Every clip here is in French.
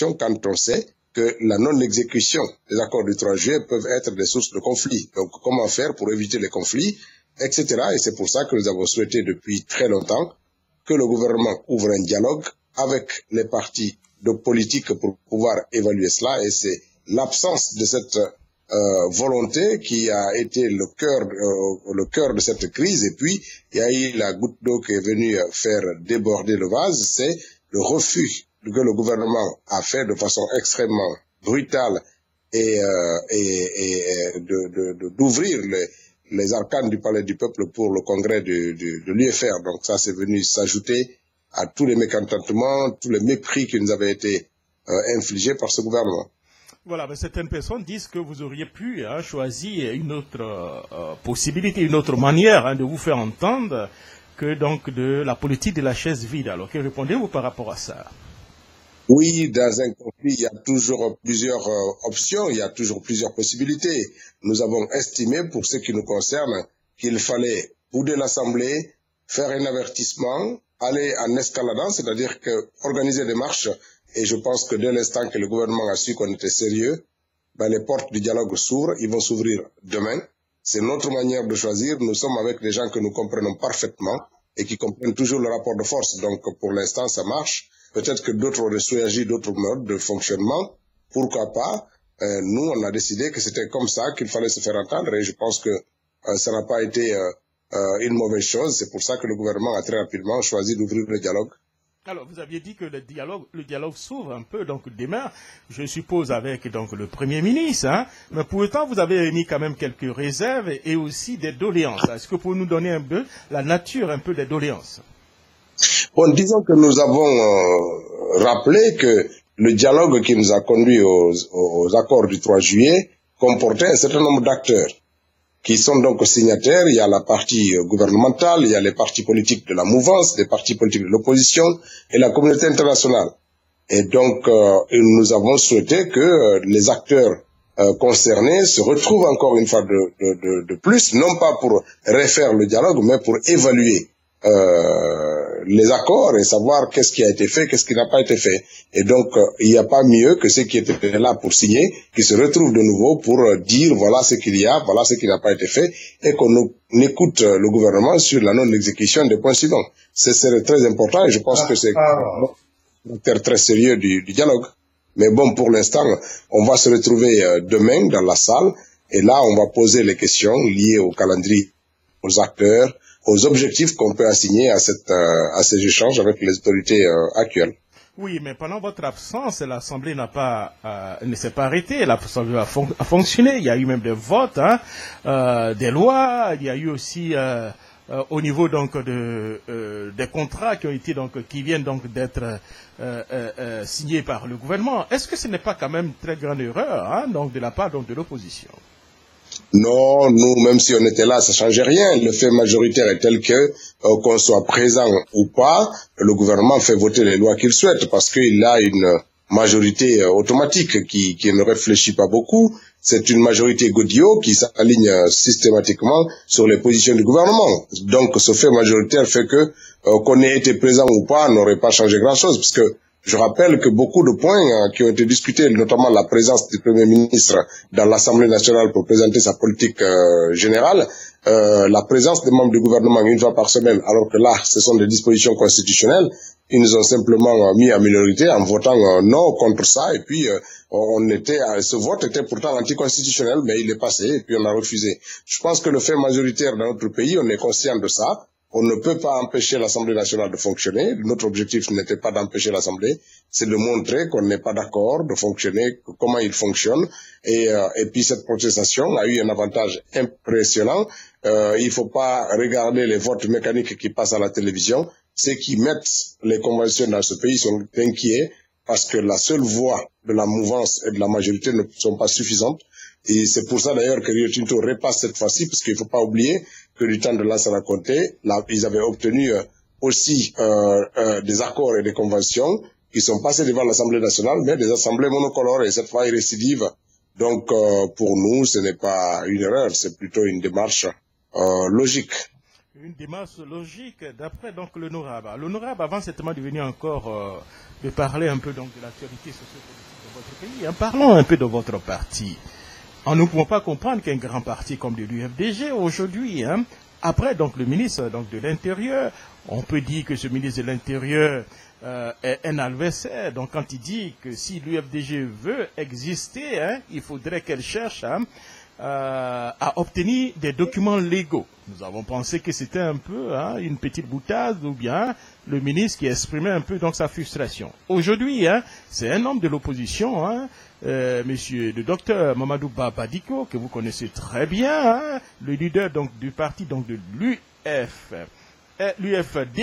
préoccupation quand on sait que la non-exécution des accords du 3 juillet peuvent être des sources de conflits. Donc, comment faire pour éviter les conflits, etc. Et c'est pour ça que nous avons souhaité depuis très longtemps que le gouvernement ouvre un dialogue avec les partis de politique pour pouvoir évaluer cela. Et c'est l'absence de cette volonté qui a été le cœur de cette crise. Et puis, il y a eu la goutte d'eau qui est venue faire déborder le vase. C'est le refus que le gouvernement a fait de façon extrêmement brutale et d'ouvrir les arcanes du Palais du Peuple pour le congrès de l'UFR. Donc ça, c'est venu s'ajouter à tous les mécontentements, tous les mépris qui nous avaient été infligés par ce gouvernement. Voilà, mais certaines personnes disent que vous auriez pu choisir une autre possibilité, une autre manière de vous faire entendre que donc de la politique de la chaise vide. Alors, que répondez-vous par rapport à ça? Oui, dans un conflit, il y a toujours plusieurs options, il y a toujours plusieurs possibilités. Nous avons estimé, pour ce qui nous concerne, qu'il fallait bouder l'Assemblée, faire un avertissement, aller en escaladant, c'est-à-dire que organiser des marches. Et je pense que dès l'instant que le gouvernement a su qu'on était sérieux, les portes du dialogue s'ouvrent, ils vont s'ouvrir demain. C'est notre manière de choisir. Nous sommes avec des gens que nous comprenons parfaitement et qui comprennent toujours le rapport de force. Donc pour l'instant, ça marche. Peut-être que d'autres auraient choisi d'autres modes de fonctionnement. Pourquoi pas? Nous, on a décidé que c'était comme ça qu'il fallait se faire entendre et je pense que ça n'a pas été une mauvaise chose. C'est pour ça que le gouvernement a très rapidement choisi d'ouvrir le dialogue. Alors, vous aviez dit que le dialogue s'ouvre un peu, donc demain, je suppose avec donc le Premier ministre, mais pour autant, vous avez émis quand même quelques réserves et aussi des doléances. Est-ce que vous pouvez nous donner un peu la nature un peu des doléances? Bon, disons que nous avons rappelé que le dialogue qui nous a conduit aux accords du 3 juillet comportait un certain nombre d'acteurs qui sont donc signataires. Il y a la partie gouvernementale, il y a les partis politiques de la mouvance, les partis politiques de l'opposition et la communauté internationale. Et donc, nous avons souhaité que les acteurs concernés se retrouvent encore une fois de plus, non pas pour refaire le dialogue, mais pour évaluer les accords et savoir qu'est-ce qui a été fait, qu'est-ce qui n'a pas été fait. Et donc, il n'y a pas mieux que ceux qui étaient là pour signer, qui se retrouvent de nouveau pour dire voilà ce qu'il y a, voilà ce qui n'a pas été fait, et qu'on écoute le gouvernement sur la non-exécution des points suivants. Ce serait très important et je pense que c'est un caractère très sérieux du dialogue. Mais bon, pour l'instant, on va se retrouver demain dans la salle et là, on va poser les questions liées au calendrier, aux acteurs, aux objectifs qu'on peut assigner à ces échanges avec les autorités actuelles. Oui, mais pendant votre absence, l'Assemblée ne s'est pas arrêtée. L'Assemblée a fonctionné. Il y a eu même des votes, des lois. Il y a eu aussi au niveau donc des contrats qui viennent donc d'être signés par le gouvernement. Est-ce que ce n'est pas quand même une très grande erreur donc de la part de l'opposition? Non, nous, même si on était là, ça changeait rien. Le fait majoritaire est tel que, qu'on soit présent ou pas, le gouvernement fait voter les lois qu'il souhaite parce qu'il a une majorité automatique qui ne réfléchit pas beaucoup. C'est une majorité Godillot qui s'aligne systématiquement sur les positions du gouvernement. Donc, ce fait majoritaire fait que, qu'on ait été présent ou pas, n'aurait pas changé grand-chose parce que je rappelle que beaucoup de points qui ont été discutés, notamment la présence du Premier ministre dans l'Assemblée nationale pour présenter sa politique générale, la présence des membres du gouvernement une fois par semaine, alors que là, ce sont des dispositions constitutionnelles, ils nous ont simplement mis en minorité en votant non contre ça, et puis ce vote était pourtant anticonstitutionnel, mais il est passé, et puis on a refusé. Je pense que le fait majoritaire dans notre pays, on est conscient de ça. On ne peut pas empêcher l'Assemblée nationale de fonctionner. Notre objectif n'était pas d'empêcher l'Assemblée, c'est de montrer qu'on n'est pas d'accord de fonctionner, comment il fonctionne. Et puis cette protestation a eu un avantage impressionnant. Il faut pas regarder les votes mécaniques qui passent à la télévision. Ceux qui mettent les conventions dans ce pays sont inquiets parce que la seule voix de la mouvance et de la majorité ne sont pas suffisantes. Et c'est pour ça d'ailleurs que Rio Tinto repasse cette fois-ci, parce qu'il ne faut pas oublier que du temps de Lansana Conté, ils avaient obtenu aussi des accords et des conventions qui sont passés devant l'Assemblée nationale, mais des assemblées monocolores, et cette fois ils récidivent. Donc pour nous, ce n'est pas une erreur, c'est plutôt une démarche logique. une démarche logique d'après donc l'honorable. L'honorable, avant certainement de venir encore de parler un peu donc de l'actualité sociopolitique de votre pays, hein, parlons un peu de votre parti. Nous ne pouvons pas comprendre qu'un grand parti comme l'UFDG aujourd'hui, hein, après donc le ministre donc de l'Intérieur, on peut dire que ce ministre de l'Intérieur est un adversaire. Donc quand il dit que si l'UFDG veut exister, hein, il faudrait qu'elle cherche à obtenir des documents légaux. Nous avons pensé que c'était un peu une petite boutade ou bien le ministre qui exprimait un peu donc sa frustration. Aujourd'hui, c'est un homme de l'opposition, monsieur le docteur Mamadou Babadiko, que vous connaissez très bien, le leader donc du parti donc de l'UFD,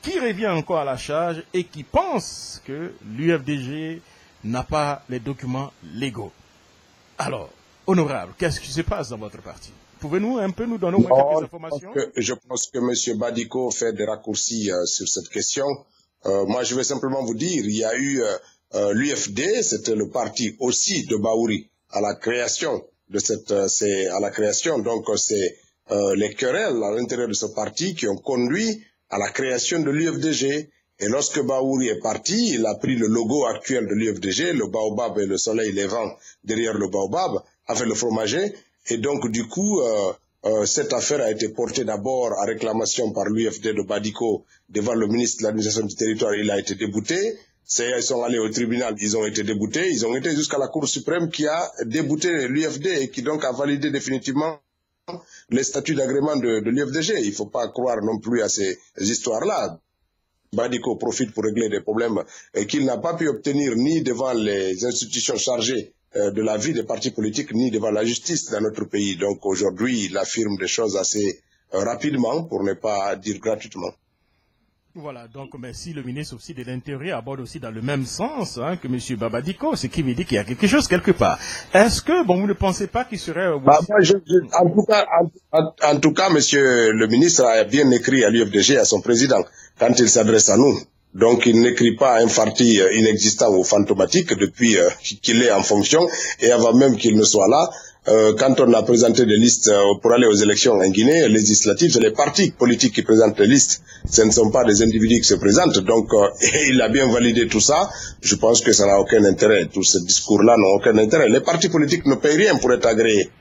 qui revient encore à la charge et qui pense que l'UFDG n'a pas les documents légaux. Alors, honorable, qu'est-ce qui se passe dans votre parti? Pouvez-vous un peu nous donner au moins quelques informations? Je pense que M. Badiko fait des raccourcis sur cette question. Moi, je vais simplement vous dire, il y a eu l'UFD, c'était le parti aussi de Baouri à la création de donc c'est les querelles à l'intérieur de ce parti qui ont conduit à la création de l'UFDG. Et lorsque Baouri est parti, il a pris le logo actuel de l'UFDG, le baobab et le soleil levant derrière le baobab, avec le fromager. Et donc, du coup, cette affaire a été portée d'abord à réclamation par l'UFD de Badiko devant le ministre de l'administration du territoire. Il a été débouté. Ils sont allés au tribunal, ils ont été déboutés. Ils ont été jusqu'à la Cour suprême qui a débouté l'UFD et qui donc a validé définitivement les statuts d'agrément de l'UFDG. Il ne faut pas croire non plus à ces histoires-là. Badiko profite pour régler des problèmes qu'il n'a pas pu obtenir ni devant les institutions chargées de la vie des partis politiques, ni devant la justice dans notre pays. Donc aujourd'hui, il affirme des choses assez rapidement, pour ne pas dire gratuitement. Voilà, donc merci. Le ministre aussi de l'Intérieur aborde aussi dans le même sens que M. Babadiko, ce qui veut dire qu'il y a quelque chose quelque part. Est-ce que, vous ne pensez pas qu'il serait... En tout cas, monsieur le ministre a bien écrit à l'UFDG, à son président, quand il s'adresse à nous. Donc, il n'écrit pas à un parti inexistant ou fantomatique depuis qu'il est en fonction et avant même qu'il ne soit là. Quand on a présenté des listes pour aller aux élections en Guinée, législatives, c'est les partis politiques qui présentent les listes. Ce ne sont pas des individus qui se présentent. Donc, il a bien validé tout ça. Je pense que ça n'a aucun intérêt. Tous ces discours-là n'ont aucun intérêt. Les partis politiques ne payent rien pour être agréés.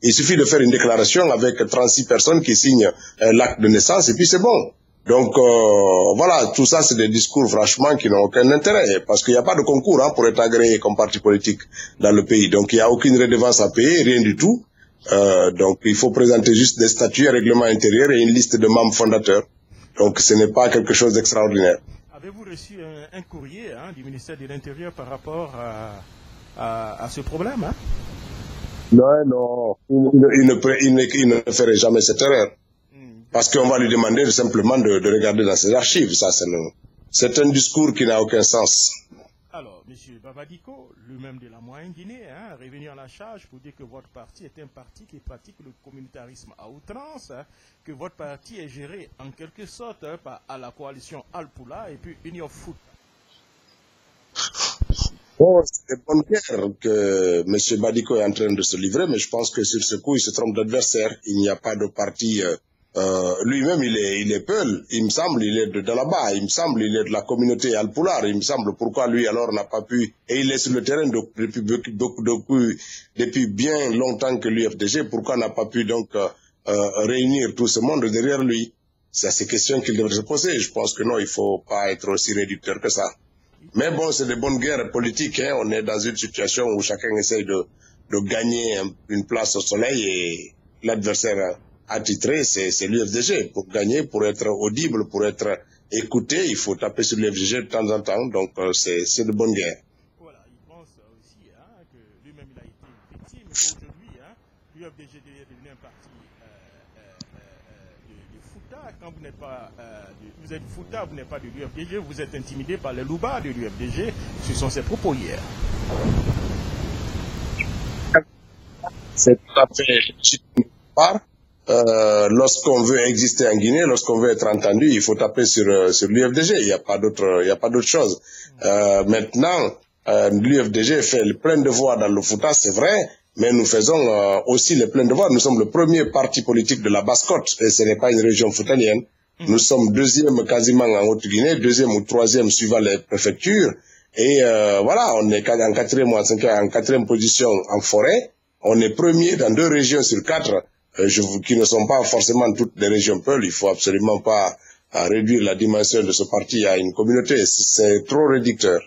Il suffit de faire une déclaration avec 36 personnes qui signent l'acte de naissance et puis c'est bon. Donc, voilà, tout ça, c'est des discours, franchement, qui n'ont aucun intérêt, parce qu'il n'y a pas de concours pour être agréé comme parti politique dans le pays. Donc, il n'y a aucune redevance à payer, rien du tout. Donc, il faut présenter juste des statuts, un règlement intérieur et une liste de membres fondateurs. Donc, ce n'est pas quelque chose d'extraordinaire. Avez-vous reçu un courrier du ministère de l'Intérieur par rapport à ce problème Non, il ne ferait jamais cette erreur. Parce qu'on va lui demander simplement de regarder dans ses archives. Ça, c'est un discours qui n'a aucun sens. Alors, M. Babadiko, lui-même de la moyenne Guinée, revenu à la charge pour dire que votre parti est un parti qui pratique le communautarisme à outrance, que votre parti est géré en quelque sorte par la coalition Al-Poula et puis Union Foot. Bon, c'est de bonne guerre que M. Badiko est en train de se livrer, mais je pense que sur ce coup, il se trompe d'adversaire. Il n'y a pas de parti... lui-même, il est Peul, il me semble, il est de là-bas, il me semble, il est de la communauté Alpulaar, il me semble, pourquoi lui alors n'a pas pu, et il est sur le terrain depuis bien longtemps que l'UFDG, pourquoi n'a pas pu donc réunir tout ce monde derrière lui? C'est ces questions qu'il devrait se poser. Je pense que non, il faut pas être aussi réducteur que ça. Mais bon, c'est de bonnes guerres politiques, on est dans une situation où chacun essaye de gagner une place au soleil et l'adversaire attitré, c'est l'UFDG. Pour gagner, pour être audible, pour être écouté, il faut taper sur l'UFDG de temps en temps. Donc, c'est de bonne guerre. Voilà, il pense aussi que lui-même, il a été victime. Aujourd'hui, l'UFDG est devenu un parti de Fouta. Quand vous n'êtes pas vous êtes Fouta, vous n'êtes pas de l'UFDG, vous êtes intimidé par les loubards de l'UFDG. Ce sont ses propos hier. C'est tout à fait légitime. Lorsqu'on veut exister en Guinée, lorsqu'on veut être entendu, il faut taper sur l'UFDG. Il n'y a pas d'autre chose. Maintenant, l'UFDG fait plein de voix dans le Fouta, c'est vrai, Mais nous faisons aussi les pleins devoirs. Nous sommes le premier parti politique de la Basse-Côte, et ce n'est pas une région foutanienne. Nous sommes deuxième quasiment en Haute-Guinée, deuxième ou troisième suivant les préfectures. Et voilà, on est en quatrième ou en quatrième position en forêt. On est premier dans 2 régions sur 4, qui ne sont pas forcément toutes les régions Peul. Il faut absolument pas réduire la dimension de ce parti à une communauté. C'est trop réducteur.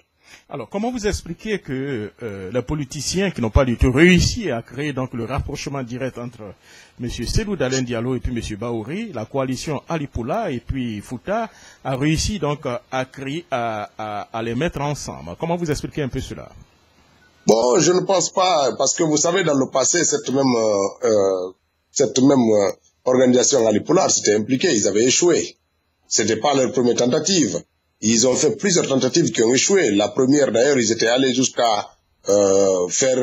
Alors, comment vous expliquez que les politiciens qui n'ont pas du tout réussi à créer donc le rapprochement direct entre M. Cellou Dalein Diallo et puis M. Bahouri, la coalition Ali Poula et puis Fouta a réussi donc à créer, à les mettre ensemble? Comment vous expliquez un peu cela? Bon, je ne pense pas, parce que vous savez, dans le passé, cette même organisation Ali Poula s'était impliquée, ils avaient échoué. C'était pas leur première tentative. Ils ont fait plusieurs tentatives qui ont échoué. La première, d'ailleurs, ils étaient allés jusqu'à faire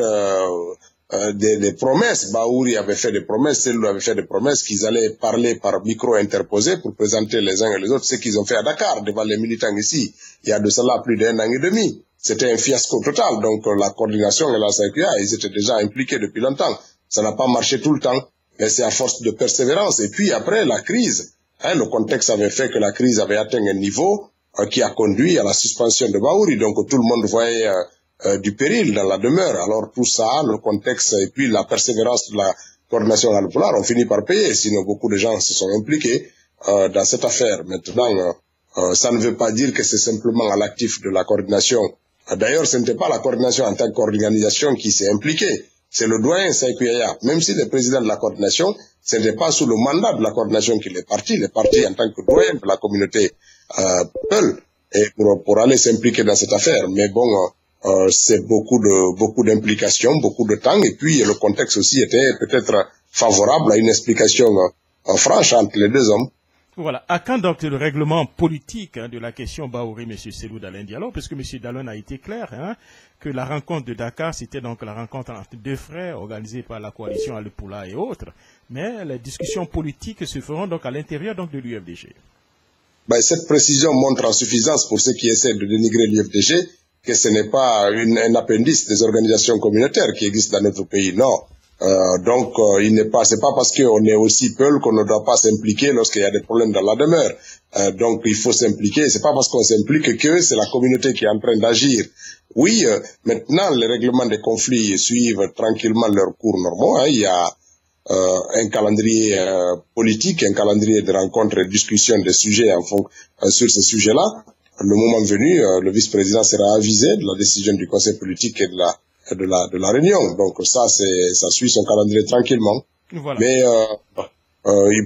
des promesses. Bahouri avait fait des promesses, Cellou avait fait des promesses qu'ils allaient parler par micro interposé pour présenter les uns et les autres ce qu'ils ont fait à Dakar, devant les militants ici. Il y a de cela plus d'1 an et demi. C'était un fiasco total. Donc la coordination et la CQA, ils étaient déjà impliqués depuis longtemps. Ça n'a pas marché tout le temps, mais c'est à force de persévérance. Et puis après, la crise, le contexte avait fait que la crise avait atteint un niveau qui a conduit à la suspension de Bahouri. Donc tout le monde voyait du péril dans la demeure. Alors tout ça, le contexte et puis la persévérance de la coordination à l'Alpolar ont fini par payer. Sinon beaucoup de gens se sont impliqués dans cette affaire. Maintenant, ça ne veut pas dire que c'est simplement à l'actif de la coordination. D'ailleurs, ce n'était pas la coordination en tant qu'organisation qui s'est impliquée. C'est le doyen Sékou Yaya. Même si le président de la coordination, ce n'était pas sous le mandat de la coordination qu'il est parti. Il est parti en tant que doyen de la communauté Peul, et pour aller s'impliquer dans cette affaire. Mais bon, c'est beaucoup d'implications, beaucoup de temps, et puis le contexte aussi était peut-être favorable à une explication franche entre les 2 hommes. Voilà. À quand donc le règlement politique de la question Bahouri, M. Cellou Dalein Diallo, puisque M. Dalein a été clair, que la rencontre de Dakar, c'était donc la rencontre entre 2 frères organisée par la coalition Ali Poula et autres, mais les discussions politiques se feront donc à l'intérieur donc de l'UFDG. Ben, cette précision montre en suffisance pour ceux qui essaient de dénigrer l'UFDG que ce n'est pas un appendice des organisations communautaires qui existent dans notre pays, non. Donc, c'est pas parce qu'on est aussi Peul qu'on ne doit pas s'impliquer lorsqu'il y a des problèmes dans la demeure. Donc, il faut s'impliquer. C'est pas parce qu'on s'implique que c'est la communauté qui est en train d'agir. Oui, maintenant, les règlements des conflits suivent tranquillement leurs cours normaux. Il y a un calendrier politique, un calendrier de rencontres et de discussions des sujets sur ces sujets-là. Le moment venu, le vice-président sera avisé de la décision du conseil politique et de la réunion. Donc ça suit son calendrier tranquillement. Voilà. Mais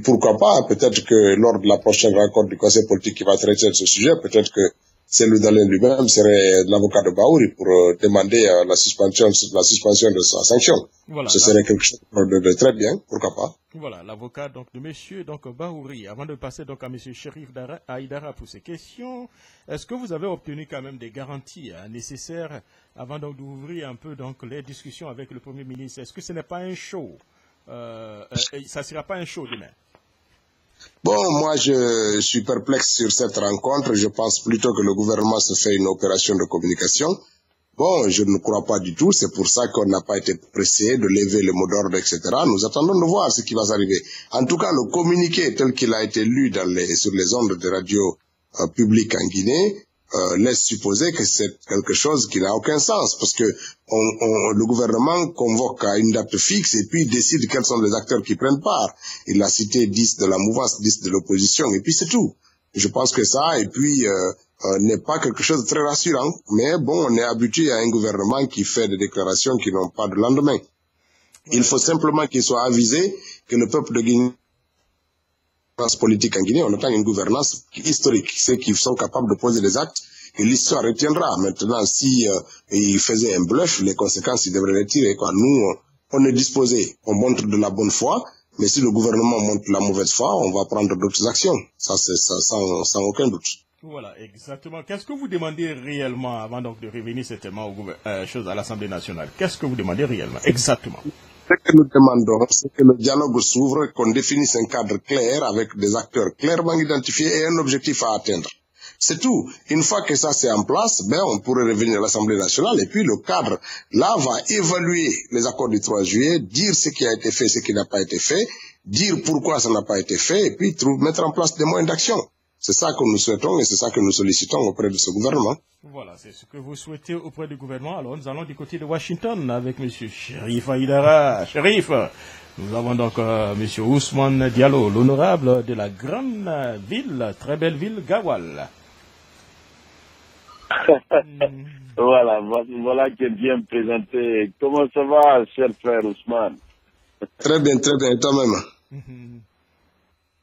pourquoi pas, peut-être que lors de la prochaine rencontre du conseil politique qui va traiter de ce sujet, peut-être que Cellou Dalein lui-même serait l'avocat de Bahouri pour demander la suspension de sa sanction. Voilà, ce serait quelque chose de très bien, pourquoi pas. Voilà, l'avocat donc de monsieur Bahouri. Avant de passer donc à monsieur Chérif Aïdara pour ces questions, est-ce que vous avez obtenu quand même des garanties nécessaires avant donc d'ouvrir un peu donc les discussions avec le Premier ministre? Est-ce que ce n'est pas un show? Ça ne sera pas un show demain? Bon, moi je suis perplexe sur cette rencontre. Je pense plutôt que le gouvernement se fait une opération de communication. Bon, je ne crois pas du tout. C'est pour ça qu'on n'a pas été pressé de lever le mot d'ordre, etc. Nous attendons de voir ce qui va s'arriver. En tout cas, le communiqué tel qu'il a été lu sur les ondes de radio publiques en Guinée laisse supposer que c'est quelque chose qui n'a aucun sens, parce que le gouvernement convoque à une date fixe et puis décide quels sont les acteurs qui prennent part. Il a cité 10 de la mouvance, 10 de l'opposition, et puis c'est tout. Je pense que ça, et puis n'est pas quelque chose de très rassurant, mais bon, on est habitué à un gouvernement qui fait des déclarations qui n'ont pas de lendemain. Il faut simplement qu'il soit avisé que le peuple de Guinée, politique en Guinée, on attend une gouvernance historique, ceux qui sont capables de poser des actes, et l'histoire retiendra. Maintenant, si il faisait un bluff, les conséquences, il devrait les tirer. Nous, on est disposé, on montre de la bonne foi, mais si le gouvernement montre la mauvaise foi, on va prendre d'autres actions. Ça, c'est sans aucun doute. Voilà, exactement. Qu'est-ce que vous demandez réellement, avant donc de revenir certainement à l'Assemblée nationale? Qu'est-ce que vous demandez réellement, exactement? Ce que nous demandons, c'est que le dialogue s'ouvre, qu'on définisse un cadre clair avec des acteurs clairement identifiés et un objectif à atteindre. C'est tout. Une fois que ça c'est en place, ben, on pourrait revenir à l'Assemblée nationale et puis le cadre, là, va évaluer les accords du 3 juillet, dire ce qui a été fait, ce qui n'a pas été fait, dire pourquoi ça n'a pas été fait et puis mettre en place des moyens d'action. C'est ça que nous souhaitons et c'est ça que nous sollicitons auprès de ce gouvernement. Voilà, c'est ce que vous souhaitez auprès du gouvernement. Alors, nous allons du côté de Washington avec M. Cherif Aïdara. Cherif, nous avons donc M. Ousmane Diallo, l'honorable de la grande ville, très belle ville, Gawal. Voilà qui est bien présenté. Comment ça va, cher frère Ousmane? Très bien, toi-même.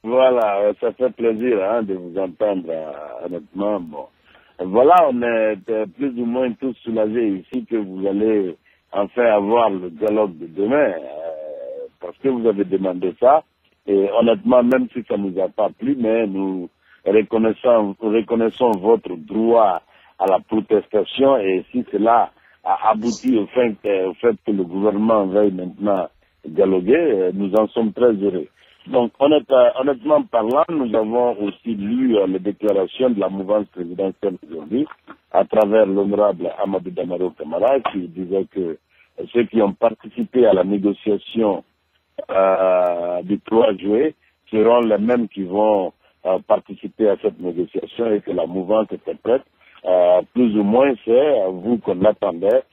Voilà, ça fait plaisir de vous entendre, honnêtement. Bon. Voilà, on est plus ou moins tous soulagés ici que vous allez enfin avoir le dialogue de demain, parce que vous avez demandé ça. Et honnêtement, même si ça ne nous a pas plu, mais nous reconnaissons votre droit à la protestation, et si cela a abouti au fait que le gouvernement veuille maintenant dialoguer, nous en sommes très heureux. Donc, honnêtement parlant, nous avons aussi lu les déclarations de la mouvance présidentielle aujourd'hui, à travers l'honorable Amadou Damaro Camara, qui disait que ceux qui ont participé à la négociation du 3 juillet seront les mêmes qui vont participer à cette négociation et que la mouvance était prête. Plus ou moins, c'est vous qu'on attendait,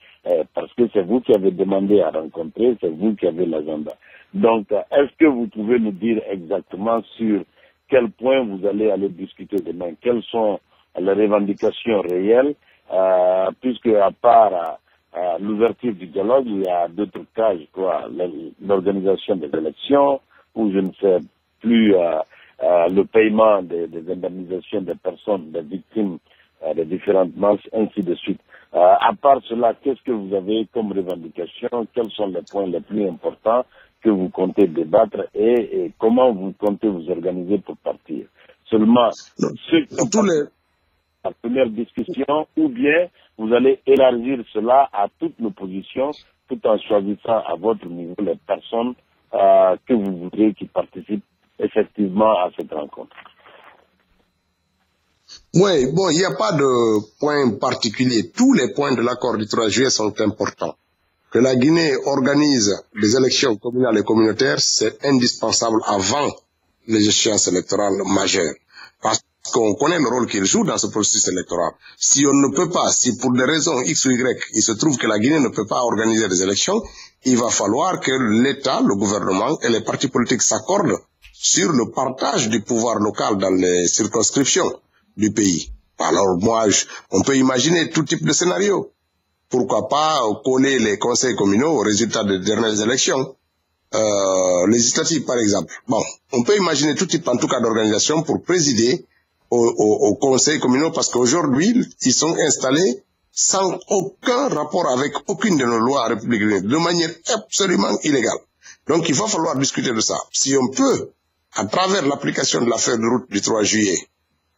parce que c'est vous qui avez demandé à rencontrer, c'est vous qui avez l'agenda. Donc, est-ce que vous pouvez nous dire exactement sur quel point vous allez aller discuter demain? Quelles sont les revendications réelles, puisque à part l'ouverture du dialogue, il y a d'autres cas, je crois, l'organisation des élections, ou je ne sais plus, le paiement des indemnisations des personnes, des victimes des différentes marches, ainsi de suite. À part cela, qu'est-ce que vous avez comme revendication? Quels sont les points les plus importants que vous comptez débattre et comment vous comptez vous organiser pour partir? Seulement, ceux qui ont la première discussion, ou bien vous allez élargir cela à toutes nos positions, tout en choisissant à votre niveau les personnes que vous voudrez qui participent effectivement à cette rencontre. Oui, bon, il n'y a pas de point particulier. Tous les points de l'accord du 3 juillet sont importants. Que la Guinée organise des élections communales et communautaires, c'est indispensable avant les échéances électorales majeures. Parce qu'on connaît le rôle qu'il joue dans ce processus électoral. Si on ne peut pas, si pour des raisons X ou Y, il se trouve que la Guinée ne peut pas organiser des élections, il va falloir que l'État, le gouvernement et les partis politiques s'accordent sur le partage du pouvoir local dans les circonscriptions du pays. Alors moi, on peut imaginer tout type de scénario. Pourquoi pas coller les conseils communaux aux résultats des dernières élections législatives, par exemple. Bon, on peut imaginer tout type, en tout cas, d'organisation pour présider aux conseils communaux, parce qu'aujourd'hui, ils sont installés sans aucun rapport avec aucune de nos lois républicaines, de manière absolument illégale. Donc, il va falloir discuter de ça. Si on peut, à travers l'application de la feuille de route du 3 juillet,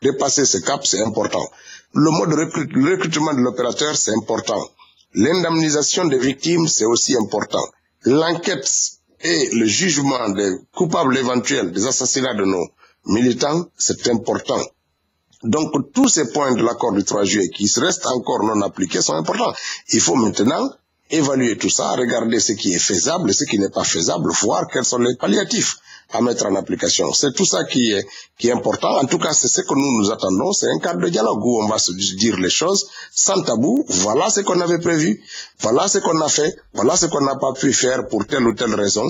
dépasser ce cap, c'est important. Le mode de recrutement de l'opérateur, c'est important. L'indemnisation des victimes, c'est aussi important. L'enquête et le jugement des coupables éventuels des assassinats de nos militants, c'est important. Donc, tous ces points de l'accord du 3 juillet qui restent encore non appliqués sont importants. Il faut maintenant évaluer tout ça, regarder ce qui est faisable et ce qui n'est pas faisable, voir quels sont les palliatifs à mettre en application. C'est tout ça qui est important. En tout cas, c'est ce que nous attendons. C'est un cadre de dialogue où on va se dire les choses sans tabou. Voilà ce qu'on avait prévu. Voilà ce qu'on a fait. Voilà ce qu'on n'a pas pu faire pour telle ou telle raison.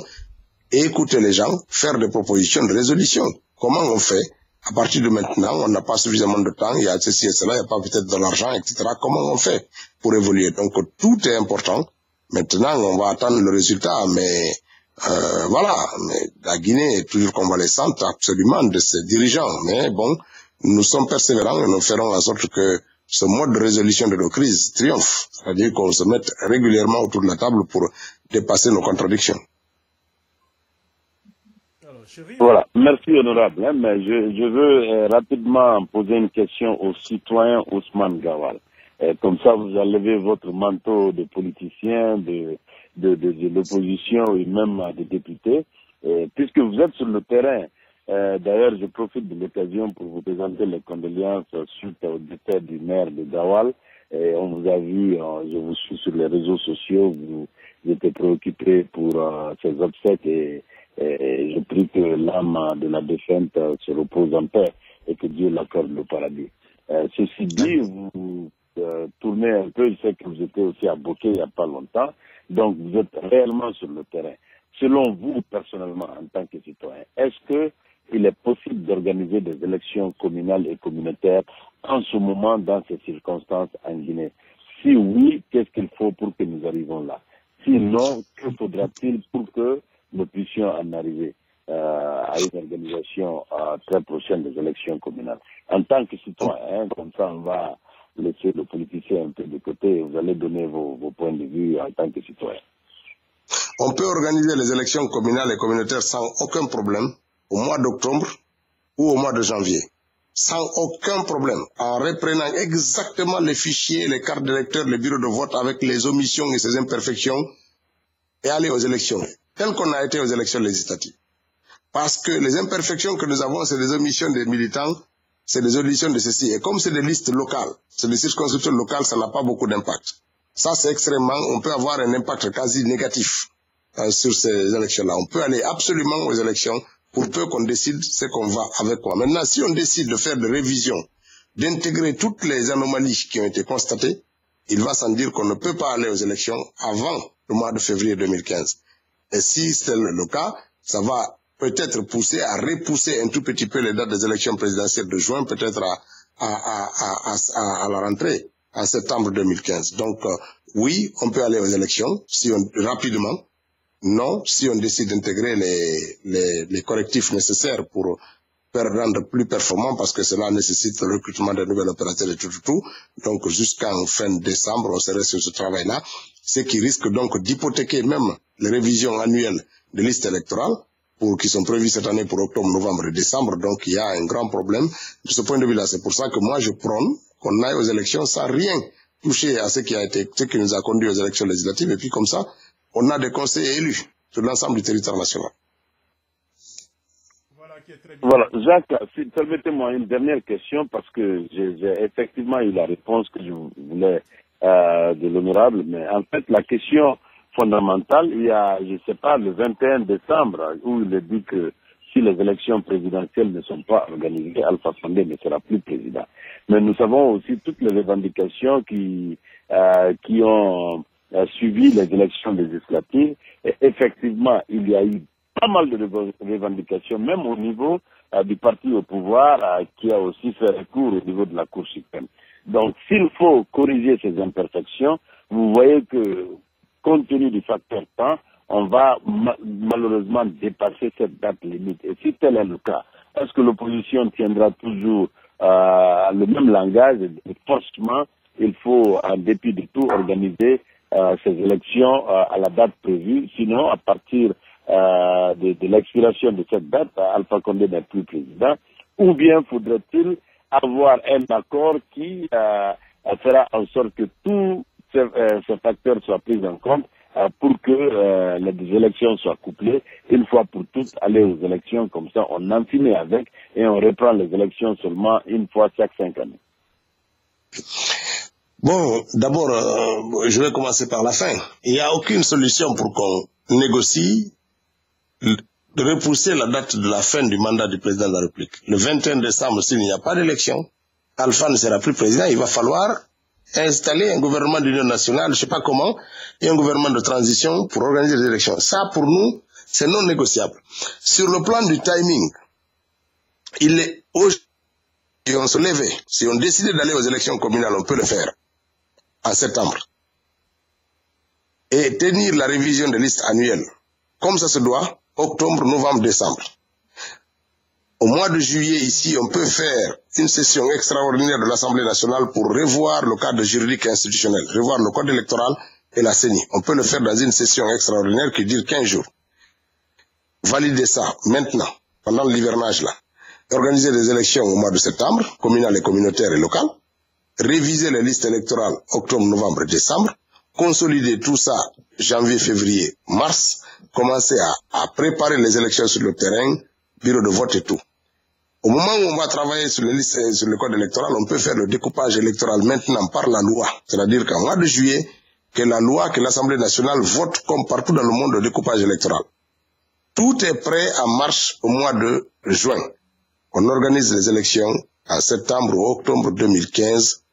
Et écouter les gens, faire des propositions de résolution. Comment on fait? À partir de maintenant, on n'a pas suffisamment de temps, il y a ceci et cela, il n'y a pas peut-être de l'argent, etc. Comment on fait pour évoluer? Donc tout est important. Maintenant, on va attendre le résultat, mais voilà. Mais la Guinée est toujours convalescente absolument de ses dirigeants. Mais bon, nous sommes persévérants et nous ferons en sorte que ce mode de résolution de nos crises triomphe. C'est-à-dire qu'on se mette régulièrement autour de la table pour dépasser nos contradictions. Voilà, merci honorable, mais je veux rapidement poser une question au citoyen Ousmane Gawal. Comme ça, vous enlevez votre manteau de politicien, de l'opposition et même des députés. Puisque vous êtes sur le terrain, D'ailleurs, je profite de l'occasion pour vous présenter les condoléances suite au décès du maire de Dawal. Et on vous a vu, je vous suis sur les réseaux sociaux, vous étiez préoccupé pour ces obsèques et je prie que l'âme de la défunte se repose en paix et que Dieu l'accorde le paradis. Ceci dit, vous tournez un peu, je sais que vous étiez aussi à Bokeh il n'y a pas longtemps, donc vous êtes réellement sur le terrain. Selon vous, personnellement, en tant que citoyen, est-ce qu'il est possible d'organiser des élections communales et communautaires en ce moment, dans ces circonstances en Guinée? Si oui, qu'est-ce qu'il faut pour que nous arrivions là? Sinon, que faudra-t-il pour que nous puissions en arriver à une organisation très prochaine des élections communales? En tant que citoyen, comme ça on va laisser le politicien un peu de côté et vous allez donner vos points de vue en tant que citoyen. On peut organiser les élections communales et communautaires sans aucun problème au mois d'octobre ou au mois de janvier. Sans aucun problème, en reprenant exactement les fichiers, les cartes d'électeurs, les bureaux de vote avec les omissions et ses imperfections et aller aux élections, tel qu'on a été aux élections législatives. Parce que les imperfections que nous avons, c'est des omissions des militants, c'est des omissions de ceci. Et comme c'est des listes locales, c'est des circonscriptions locales, ça n'a pas beaucoup d'impact. Ça, c'est extrêmement, on peut avoir un impact quasi négatif sur ces élections-là. On peut aller absolument aux élections pour peu qu'on décide ce qu'on va avec quoi. Maintenant, si on décide de faire des révisions, d'intégrer toutes les anomalies qui ont été constatées, il va sans dire qu'on ne peut pas aller aux élections avant le mois de février 2015. Et si c'est le cas, ça va peut-être pousser à repousser un tout petit peu les dates des élections présidentielles de juin, peut-être à la rentrée, en septembre 2015. Donc, oui, on peut aller aux élections rapidement. Non, si on décide d'intégrer les correctifs nécessaires pour rendre plus performant, parce que cela nécessite le recrutement de nouveaux opérateurs et tout. Donc, jusqu'en fin décembre, on serait sur ce travail-là, ce qui risque donc d'hypothéquer même les révisions annuelles des listes électorales, qui sont prévues cette année pour octobre, novembre et décembre. Donc, il y a un grand problème de ce point de vue-là. C'est pour ça que moi, je prône qu'on aille aux élections sans rien toucher à ce qui nous a conduit aux élections législatives. Et puis, comme ça, on a des conseillers élus sur l'ensemble du territoire national. Voilà, Jacques, permettez-moi une dernière question parce que j'ai effectivement eu la réponse que je voulais de l'honorable, mais en fait la question fondamentale, il y a, je ne sais pas, le 21 décembre où il est dit que si les élections présidentielles ne sont pas organisées, Alpha Condé ne sera plus président. Mais nous savons aussi toutes les revendications qui ont suivi les élections législatives. Et effectivement, il y a eu pas mal de revendications, même au niveau du parti au pouvoir, qui a aussi fait recours au niveau de la Cour suprême. Donc, s'il faut corriger ces imperfections, vous voyez que, compte tenu du facteur temps, on va malheureusement dépasser cette date limite. Et si tel est le cas, est-ce que l'opposition tiendra toujours le même langage? Et forcément, il faut, en dépit de tout, organiser ces élections à la date prévue. Sinon, à partir de l'expiration de cette date, Alpha Condé n'est plus président. Ou bien faudrait-il avoir un accord qui fera en sorte que tous ces facteurs soient pris en compte pour que les élections soient couplées, une fois pour toutes, aller aux élections, comme ça on en finit avec et on reprend les élections seulement une fois chaque 5 années. Bon, d'abord, je vais commencer par la fin. Il n'y a aucune solution pour qu'on négocie de repousser la date de la fin du mandat du président de la République. Le 21 décembre, s'il n'y a pas d'élection, Alpha ne sera plus président, il va falloir installer un gouvernement d'union nationale, je ne sais pas comment, et un gouvernement de transition pour organiser les élections. Ça, pour nous, c'est non négociable. Sur le plan du timing, il est aujourd'hui, si on se levait, si on décidait d'aller aux élections communales, on peut le faire en septembre. Et tenir la révision des listes annuelles, comme ça se doit, octobre, novembre, décembre. Au mois de juillet, ici, on peut faire une session extraordinaire de l'Assemblée nationale pour revoir le cadre juridique et institutionnel, revoir le code électoral et la CENI. On peut le faire dans une session extraordinaire qui dure 15 jours. Valider ça maintenant, pendant l'hivernage là. Organiser des élections au mois de septembre, communales et communautaires et locales. Réviser les listes électorales octobre, novembre et décembre. Consolider tout ça janvier, février, mars. Commencer à préparer les élections sur le terrain bureaux de vote et tout. Au moment où on va travailler sur les listes, sur le code électoral, on peut faire le découpage électoral maintenant par la loi. C'est-à-dire qu'en mois de juillet, que la loi, que l'Assemblée nationale vote comme partout dans le monde le découpage électoral. Tout est prêt en marche au mois de juin. On organise les élections en septembre ou octobre 2015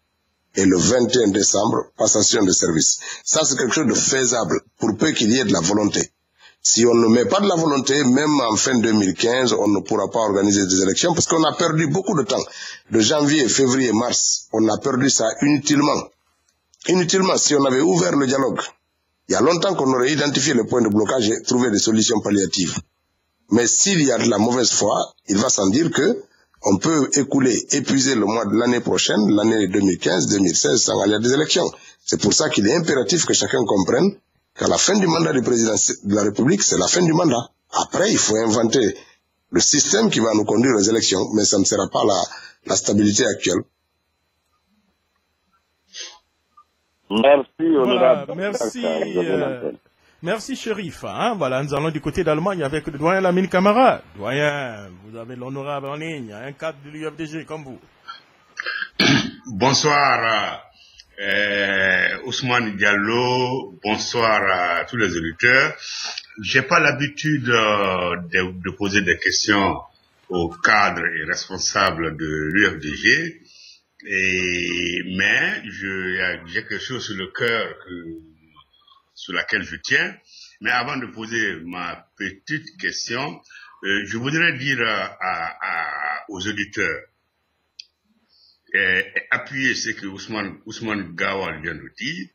et le 21 décembre, passation de service. Ça, c'est quelque chose de faisable pour peu qu'il y ait de la volonté. Si on ne met pas de la volonté, même en fin 2015, on ne pourra pas organiser des élections parce qu'on a perdu beaucoup de temps. De janvier, février, mars, on a perdu ça inutilement. Inutilement, si on avait ouvert le dialogue, il y a longtemps qu'on aurait identifié le point de blocage et trouvé des solutions palliatives. Mais s'il y a de la mauvaise foi, il va sans dire que on peut épuiser le mois de l'année prochaine, l'année 2015-2016, sans aller à des élections. C'est pour ça qu'il est impératif que chacun comprenne qu'à la fin du mandat du président de la République, c'est la fin du mandat. Après, il faut inventer le système qui va nous conduire aux élections, mais ça ne sera pas la stabilité actuelle. Merci, Voilà, honorable. merci Chérif. Hein? Voilà, nous allons du côté d'Allemagne avec le doyen Lamine Camara. Doyen, vous avez l'honorable en ligne, un cadre de l'UFDG comme vous. Bonsoir Ousmane Diallo, bonsoir à tous les auditeurs. J'ai pas l'habitude de poser des questions aux cadres et responsables de l'UFDG, mais j'ai quelque chose sur le cœur sur laquelle je tiens. Mais avant de poser ma petite question, je voudrais dire aux auditeurs, appuyer ce que Ousmane Gawal vient de dire,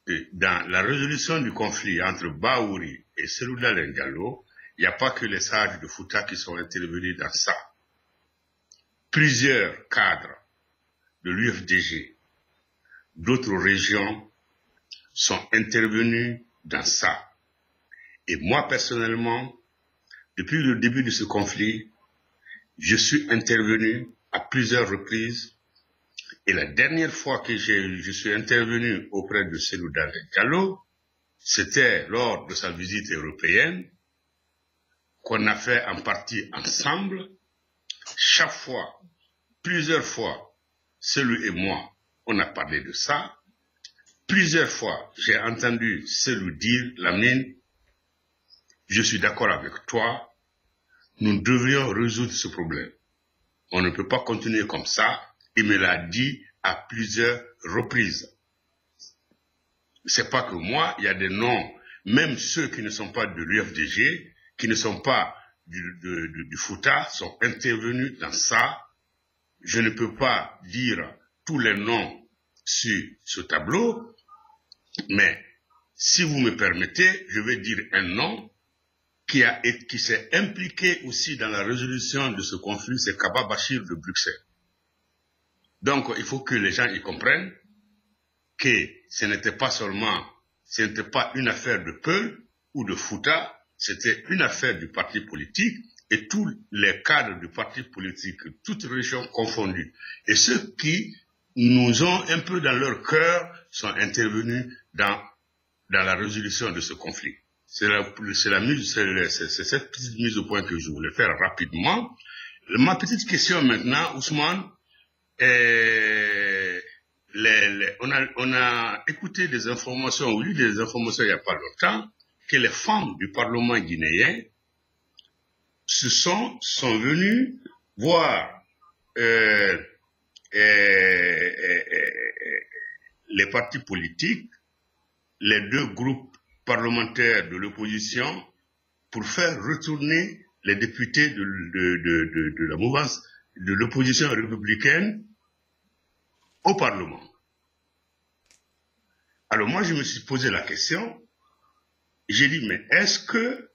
que dans la résolution du conflit entre Baouri et Selouda Diallo, il n'y a pas que les sages de Fouta qui sont intervenus dans ça. Plusieurs cadres de l'UFDG, d'autres régions, sont intervenus dans ça. Et moi, personnellement, depuis le début de ce conflit, je suis intervenu à plusieurs reprises. Et la dernière fois que je suis intervenu auprès de Selouda Diallo, c'était lors de sa visite européenne, qu'on a fait en partie ensemble. Chaque fois, plusieurs fois, Selou et moi, on a parlé de ça. Plusieurs fois, j'ai entendu Selou dire, Lamine, je suis d'accord avec toi, nous devrions résoudre ce problème. On ne peut pas continuer comme ça. Il me l'a dit à plusieurs reprises. C'est pas que moi, il y a des noms, même ceux qui ne sont pas de l'UFDG, qui ne sont pas du Fouta, sont intervenus dans ça. Je ne peux pas dire tous les noms sur ce tableau, mais si vous me permettez, je vais dire un nom qui s'est impliqué aussi dans la résolution de ce conflit, c'est Kaba Bachir de Bruxelles. Donc, il faut que les gens y comprennent que ce n'était pas une affaire de Peul ou de Fouta, c'était une affaire du parti politique et tous les cadres du parti politique, toutes régions confondues. Et ceux qui nous ont un peu dans leur cœur sont intervenus dans la résolution de ce conflit. C'est cette petite mise au point que je voulais faire rapidement. Ma petite question maintenant, Ousmane, on a écouté des informations, ou lu des informations il n'y a pas longtemps, que les femmes du Parlement guinéen sont venues voir les partis politiques, les deux groupes parlementaires de l'opposition, pour faire retourner les députés de la mouvance de l'opposition républicaine au Parlement. Alors moi, je me suis posé la question, j'ai dit, mais est-ce que,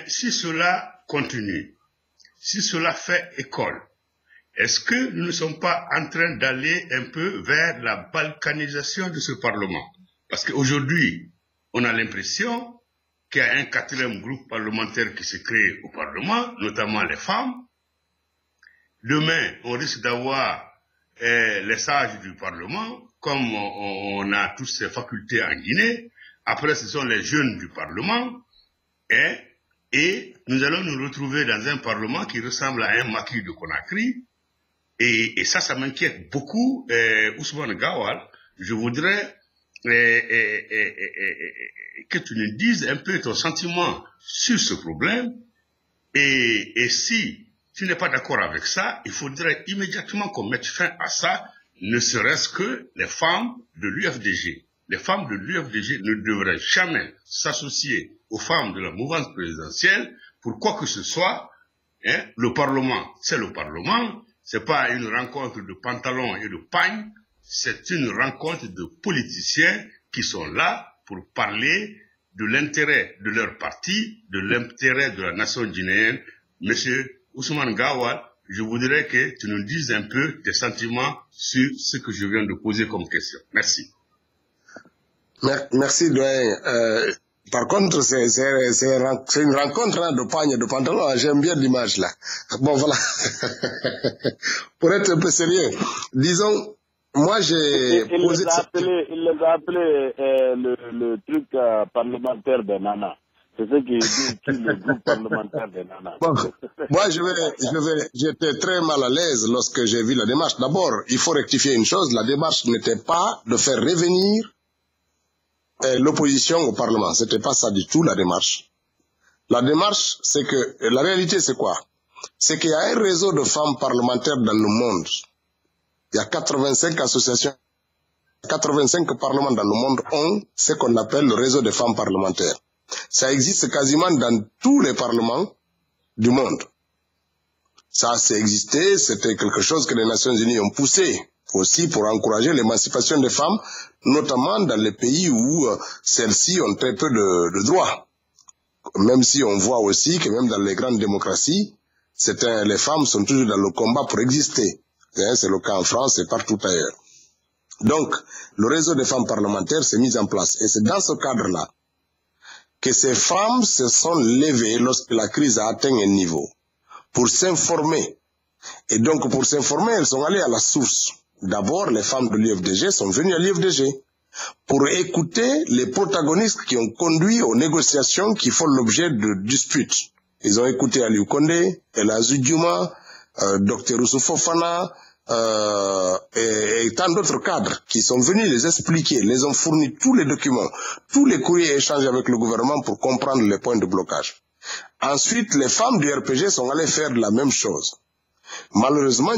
si cela continue, si cela fait école, est-ce que nous ne sommes pas en train d'aller un peu vers la balkanisation de ce Parlement? Parce qu'aujourd'hui, on a l'impression qu'il y a un quatrième groupe parlementaire qui se crée au Parlement, notamment les femmes. Demain, on risque d'avoir les sages du Parlement, comme on a toutes ces facultés en Guinée. Après, ce sont les jeunes du Parlement. Et Et nous allons nous retrouver dans un parlement qui ressemble à un maquis de Conakry. Et ça m'inquiète beaucoup. Ousmane Gawal, je voudrais que tu nous dises un peu ton sentiment sur ce problème. Et si tu n'es pas d'accord avec ça, il faudrait immédiatement qu'on mette fin à ça, ne serait-ce que les femmes de l'UFDG. Les femmes de l'UFDG ne devraient jamais s'associer aux femmes de la mouvance présidentielle pour quoi que ce soit. Hein. Le Parlement, c'est le Parlement. C'est pas une rencontre de pantalons et de pagnes. C'est une rencontre de politiciens qui sont là pour parler de l'intérêt de leur parti, de l'intérêt de la nation guinéenne. Monsieur Ousmane Gawal, je voudrais que tu nous dises un peu tes sentiments sur ce que je viens de poser comme question. Merci. Merci, doyen. Par contre, c'est une rencontre hein, de pagnes et de pantalons. J'aime bien l'image là. Bon, voilà. Pour être un peu sérieux, disons, moi j'ai posé... Il les a appelés le truc parlementaire des nanas. C'est ce qui dit le groupe parlementaire des nanas. Bon, moi j'étais très mal à l'aise lorsque j'ai vu la démarche. D'abord, il faut rectifier une chose, la démarche n'était pas de faire revenir l'opposition au Parlement. C'était pas ça du tout la démarche. La démarche, c'est que, la réalité c'est quoi? C'est qu'il y a un réseau de femmes parlementaires dans le monde. Il y a 85 associations, 85 parlements dans le monde ont ce qu'on appelle le réseau des femmes parlementaires. Ça existe quasiment dans tous les parlements du monde. Ça s'est existé, c'était quelque chose que les Nations Unies ont poussé aussi pour encourager l'émancipation des femmes, notamment dans les pays où celles-ci ont très peu de droits. Même si on voit aussi que même dans les grandes démocraties, les femmes sont toujours dans le combat pour exister. C'est le cas en France et partout ailleurs. Donc, le réseau des femmes parlementaires s'est mis en place. Et c'est dans ce cadre-là que ces femmes se sont levées lorsque la crise a atteint un niveau pour s'informer. Et donc, pour s'informer, elles sont allées à la source. D'abord, les femmes de l'UFDG sont venues à l'UFDG pour écouter les protagonistes qui ont conduit aux négociations qui font l'objet de disputes. Ils ont écouté Aliou Condé, El Hadji Diouma, Dr Ousou Fofana, et tant d'autres cadres qui sont venus les expliquer, les ont fourni tous les documents, tous les courriers échangés avec le gouvernement pour comprendre les points de blocage. Ensuite, les femmes du RPG sont allées faire la même chose. Malheureusement,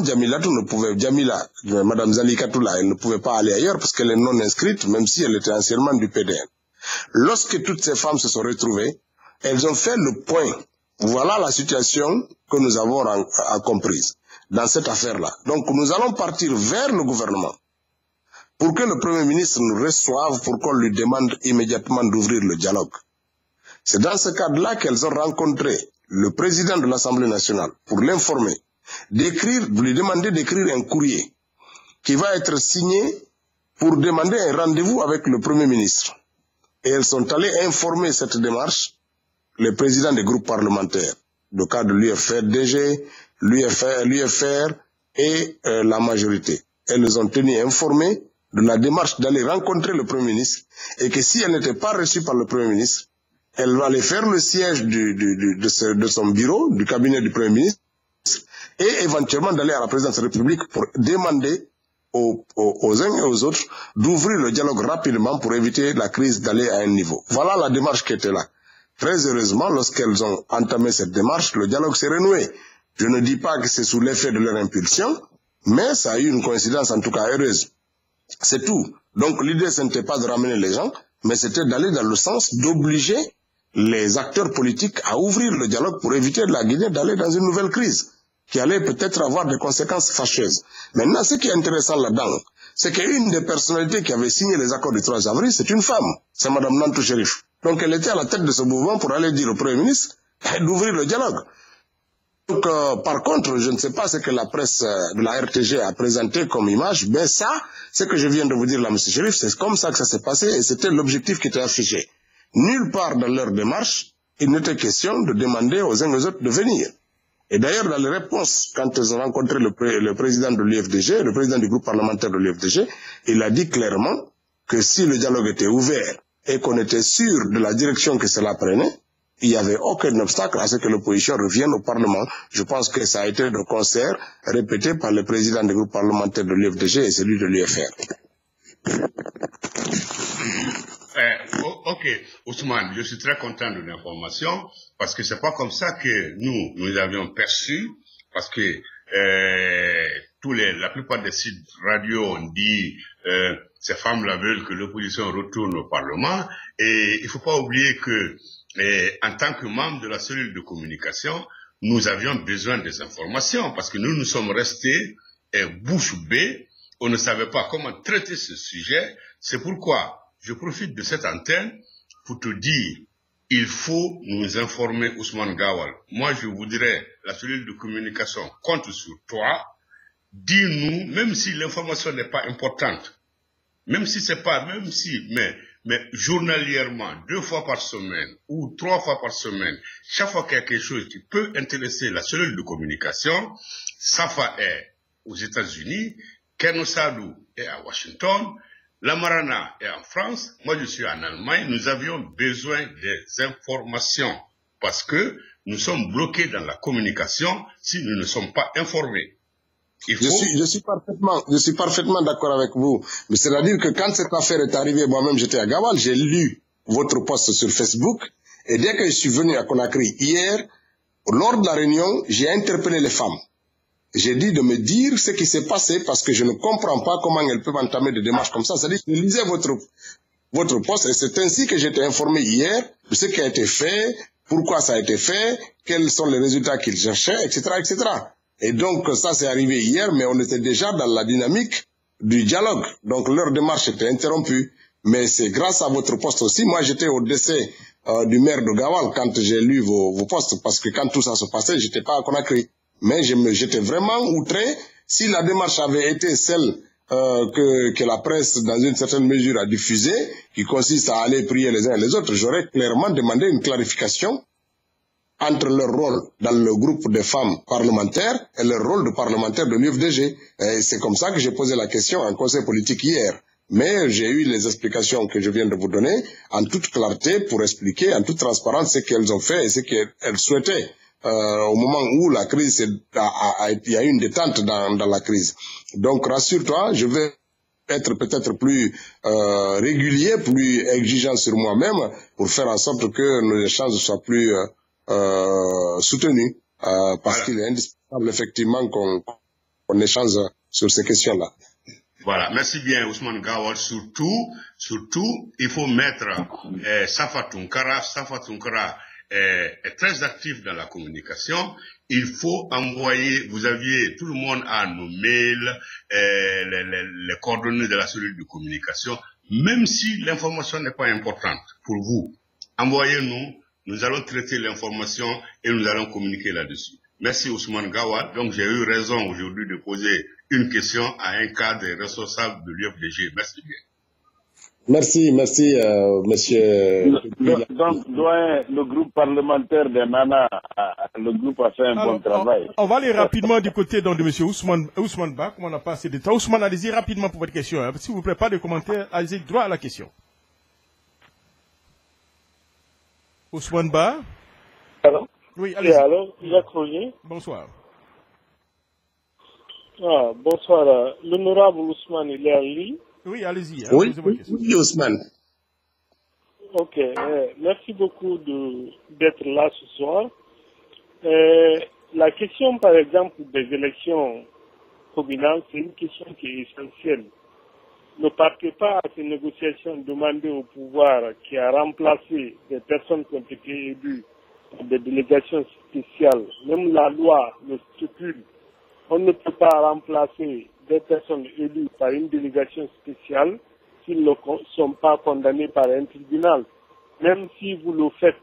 Madame Zalikatou là, elle ne pouvait pas aller ailleurs parce qu'elle est non inscrite, même si elle était anciennement du PDN. Lorsque toutes ces femmes se sont retrouvées, elles ont fait le point. Voilà la situation que nous avons comprise dans cette affaire-là. Donc nous allons partir vers le gouvernement pour que le Premier ministre nous reçoive, pour qu'on lui demande immédiatement d'ouvrir le dialogue. C'est dans ce cadre-là qu'elles ont rencontré le président de l'Assemblée nationale pour l'informer, lui demander d'écrire un courrier qui va être signé pour demander un rendez-vous avec le Premier ministre. Et elles sont allées informer cette démarche les présidents des groupes parlementaires, le cas de l'UFDG, l'UFR et la majorité. Elles les ont tenus informés de la démarche d'aller rencontrer le Premier ministre et que si elle n'était pas reçue par le Premier ministre, elle va aller faire le siège de son bureau, du cabinet du Premier ministre, et éventuellement d'aller à la présidence de la République pour demander aux uns et aux autres d'ouvrir le dialogue rapidement pour éviter la crise d'aller à un niveau. Voilà la démarche qui était là. Très heureusement, lorsqu'elles ont entamé cette démarche, le dialogue s'est renoué. Je ne dis pas que c'est sous l'effet de leur impulsion, mais ça a eu une coïncidence en tout cas heureuse. C'est tout. Donc l'idée, ce n'était pas de ramener les gens, mais c'était d'aller dans le sens d'obliger les acteurs politiques à ouvrir le dialogue pour éviter la Guinée d'aller dans une nouvelle crise qui allait peut-être avoir des conséquences fâcheuses. Maintenant, ce qui est intéressant là-dedans, c'est qu'une des personnalités qui avait signé les accords du 3 avril, c'est une femme, c'est Mme Nantou Chérif. Donc elle était à la tête de ce mouvement pour aller dire au Premier ministre d'ouvrir le dialogue. Donc par contre, je ne sais pas ce que la presse de la RTG a présenté comme image, mais ça, ce que je viens de vous dire là, M. Chérif, c'est comme ça que ça s'est passé et c'était l'objectif qui était affiché. Nulle part dans leur démarche, il n'était question de demander aux uns et aux autres de venir. Et d'ailleurs, dans les réponses, quand ils ont rencontré le président de l'UFDG, le président du groupe parlementaire de l'UFDG, il a dit clairement que si le dialogue était ouvert et qu'on était sûr de la direction que cela prenait, il n'y avait aucun obstacle à ce que l'opposition revienne au Parlement. Je pense que ça a été de concert répété par le président du groupe parlementaire de l'UFDG et celui de l'UFR. Ok, Ousmane, je suis très content de l'information parce que c'est pas comme ça que nous avions perçu, parce que la plupart des sites radio ont dit ces femmes-là veulent que l'opposition retourne au Parlement, et il faut pas oublier que en tant que membre de la cellule de communication, nous avions besoin des informations parce que nous sommes restés bouche bée, on ne savait pas comment traiter ce sujet. C'est pourquoi je profite de cette antenne pour te dire, il faut nous informer, Ousmane Gawal. Moi, je voudrais, la cellule de communication compte sur toi. Dis-nous, même si l'information n'est pas importante, mais journalièrement, 2 fois par semaine ou 3 fois par semaine, chaque fois qu'il y a quelque chose qui peut intéresser la cellule de communication, Safa est aux États-Unis, Kerno Sadou est à Washington, la Marana est en France, moi je suis en Allemagne. Nous avions besoin des informations parce que nous sommes bloqués dans la communication si nous ne sommes pas informés. Je suis parfaitement d'accord avec vous. Mais c'est-à-dire que quand cette affaire est arrivée, moi-même j'étais à Gawal, j'ai lu votre post sur Facebook, et dès que je suis venu à Conakry hier, lors de la réunion, j'ai interpellé les femmes. J'ai dit de me dire ce qui s'est passé parce que je ne comprends pas comment elles peuvent entamer des démarches comme ça. C'est-à-dire que je lisais votre post et c'est ainsi que j'ai été informé hier de ce qui a été fait, pourquoi ça a été fait, quels sont les résultats qu'ils cherchaient, etc., etc. Et donc ça c'est arrivé hier, mais on était déjà dans la dynamique du dialogue. Donc leur démarche était interrompue. Mais c'est grâce à votre poste aussi. Moi j'étais au décès du maire de Gawal quand j'ai lu vos posts, parce que quand tout ça se passait, j'étais pas à Conakry. Mais j'étais vraiment outré. Si la démarche avait été celle que la presse, dans une certaine mesure, a diffusée, qui consiste à aller prier les uns et les autres, j'aurais clairement demandé une clarification entre leur rôle dans le groupe des femmes parlementaires et leur rôle de parlementaire de l'UFDG. Et c'est comme ça que j'ai posé la question en conseil politique hier. Mais j'ai eu les explications que je viens de vous donner en toute clarté pour expliquer en toute transparence ce qu'elles ont fait et ce qu'elles souhaitaient. Au moment où la crise, il y a eu une détente dans la crise. Donc rassure-toi, je vais être peut-être plus régulier, plus exigeant sur moi-même pour faire en sorte que nos échanges soient plus soutenus, parce qu'il est indispensable effectivement qu'on échange sur ces questions-là. Voilà, merci bien Ousmane Gawal. Surtout, il faut mettre Safa Tounkara est très actif dans la communication. Il faut envoyer, vous aviez, tout le monde a nos mails, les coordonnées de la cellule de communication, même si l'information n'est pas importante pour vous. Envoyez-nous, nous allons traiter l'information et nous allons communiquer là-dessus. Merci Ousmane Gawal. Donc j'ai eu raison aujourd'hui de poser une question à un cadre responsable de l'UFDG. Merci bien. Merci, monsieur. Donc, le groupe parlementaire des Nana, le groupe a fait un bon travail. On va aller rapidement du côté donc, de monsieur Ousmane Ba, comme on n'a pas assez de temps. Ousmane, allez-y rapidement pour votre question. Hein. S'il vous plaît, pas de commentaires, allez-y droit à la question. Ousmane Ba. Allô? Oui, allez-y. Alors, Jacques Roger. Bonsoir. Bonsoir. L'honorable Ousmane, il est en ligne. Oui, allez-y. Hein, oui, Ousmane. Ok, merci beaucoup d'être là ce soir. La question, par exemple, des élections communales, c'est une question qui est essentielle. Ne partez pas à ces négociations demandées au pouvoir qui a remplacé des personnes qui ont été élues par des délégations spéciales. Même la loi le stipule. On ne peut pas remplacer des personnes élues par une délégation spéciale s'ils ne sont pas condamnés par un tribunal. Même si vous le faites